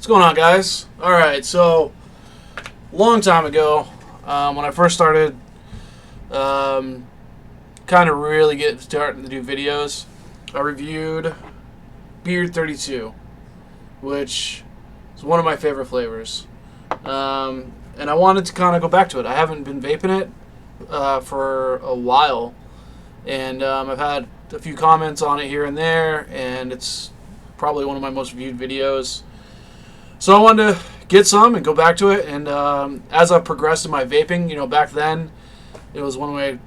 What's going on, guys? Alright, so, long time ago, when I first started kind of really starting to do videos, I reviewed No.32, which is one of my favorite flavors. And I wanted to kind of go back to it. I haven't been vaping it for a while, and I've had a few comments on it here and there, and it's probably one of my most viewed videos. So I wanted to get some and go back to it, and as I've progressed in my vaping, back then, it was one of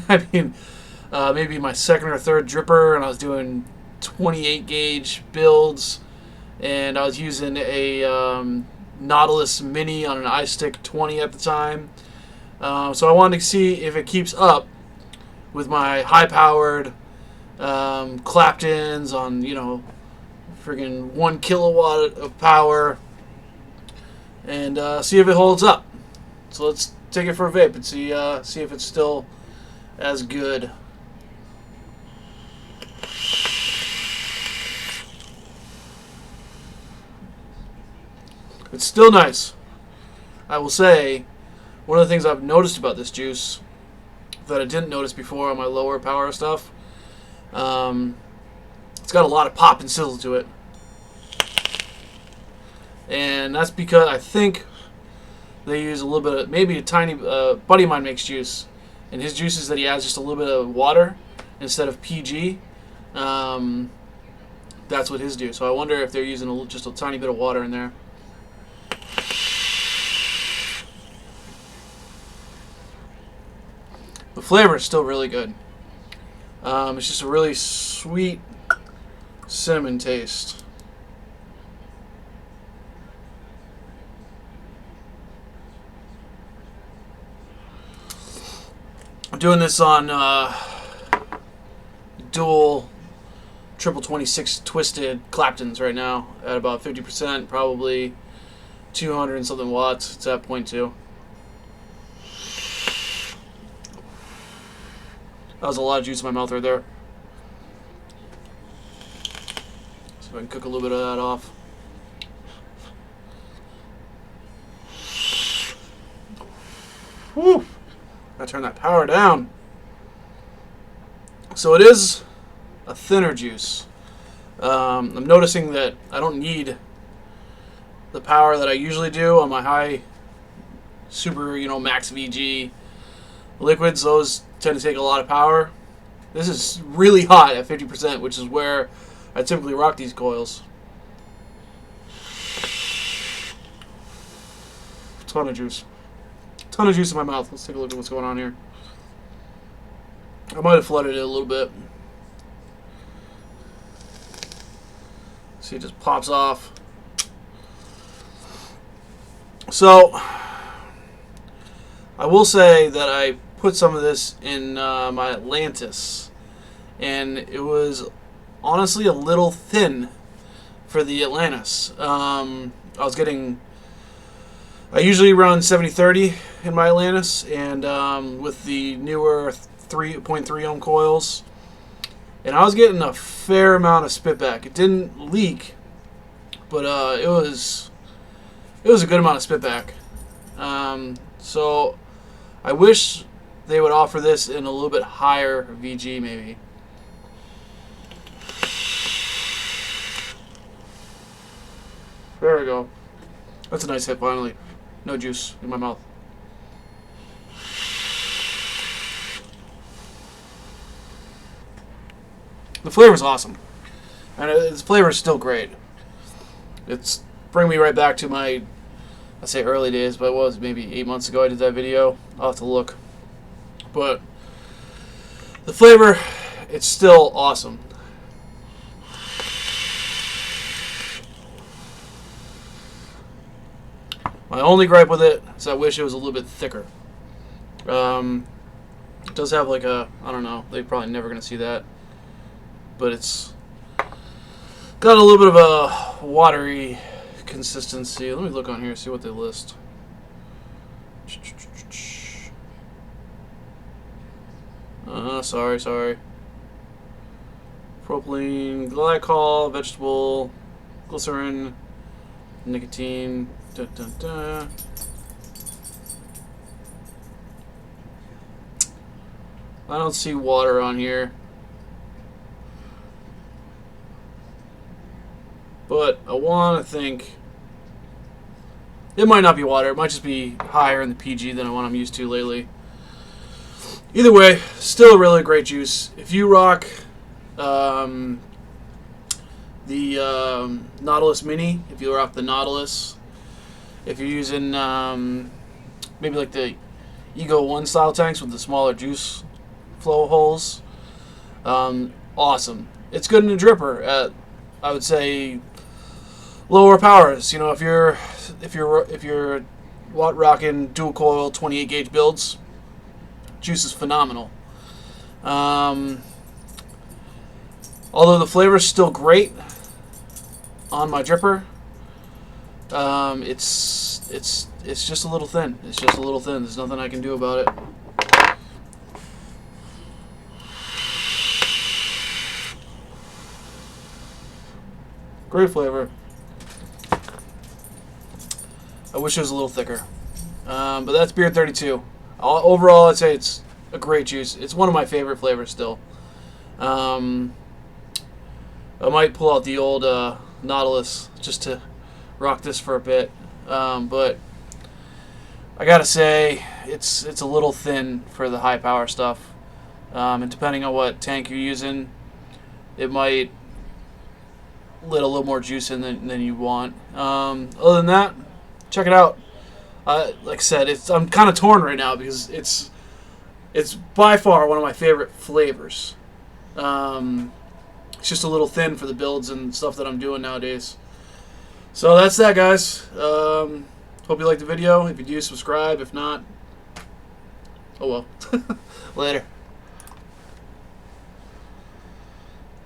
my, maybe my second or third dripper, and I was doing 28 gauge builds, and I was using a Nautilus Mini on an iStick 20 at the time. So I wanted to see if it keeps up with my high-powered Claptons on, friggin' 1 kilowatt of power, and see if it holds up. So let's take it for a vape and see if it's still as good. It's still nice. I will say, one of the things I've noticed about this juice that I didn't notice before on my lower power stuff, it's got a lot of pop and sizzle to it. And that's because I think they use a little bit of, maybe a tiny, buddy of mine makes juice, and his juice is that he adds just a little bit of water instead of PG. That's what his do. So I wonder if they're using just a tiny bit of water in there. The flavor is still really good. It's just a really sweet cinnamon taste. I'm doing this on dual triple 26 twisted Claptons right now at about 50%, probably 200 and something watts. It's at 0.2. That was a lot of juice in my mouth right there. See if I can cook a little bit of that off. Whew. Gotta turn that power down. So it is a thinner juice. I'm noticing that I don't need the power that I usually do on my high super, max VG liquids. Those tend to take a lot of power. This is really hot at 50%, which is where I typically rock these coils. Ton of juice. Ton of juice in my mouth. Let's take a look at what's going on here. I might have flooded it a little bit. See, it just pops off. So, I will say that I put some of this in my Atlantis, and it was honestly a little thin for the Atlantis. I usually run 70-30 in my Atlantis, and with the newer 3.3 ohm coils, and I was getting a fair amount of spitback. It didn't leak, but it was a good amount of spitback. So I wish they would offer this in a little bit higher VG, maybe. There we go. That's a nice hit, finally. No juice in my mouth. The flavor's awesome. And its flavor is still great. It's bringing me right back to my, I say early days, but it was maybe 8 months ago I did that video. I'll have to look. But the flavor, it's still awesome. My only gripe with it is I wish it was a little bit thicker. It does have like a, I don't know, they're probably never going to see that. But it's got a little bit of a watery consistency. Let me look on here, see what they list. Sorry. Propylene, glycol, vegetable, glycerin, nicotine. Dun, dun, dun. I don't see water on here, but I want to think it might not be water. It might just be higher in the PG than what I'm used to lately. Either way, still a really great juice. If you rock the Nautilus Mini, if you rock the Nautilus, if you're using maybe like the Ego 1 style tanks with the smaller juice flow holes, awesome. It's good in a dripper at, I would say, lower powers. You know, if you're rocking dual coil 28 gauge builds, juice is phenomenal. Although the flavor is still great on my dripper, it's just a little thin. It's just a little thin. There's nothing I can do about it. Great flavor. I wish it was a little thicker. But that's Beard 32. Overall, I'd say it's a great juice. It's one of my favorite flavors still. I might pull out the old Nautilus just to rock this for a bit. But I gotta say, it's a little thin for the high power stuff. And depending on what tank you're using, it might let a little more juice in than you want. Other than that, check it out. Like I said, I'm kind of torn right now because it's by far one of my favorite flavors. It's just a little thin for the builds and stuff that I'm doing nowadays. So that's that, guys. Hope you liked the video. If you do, subscribe. If not, oh well. Later.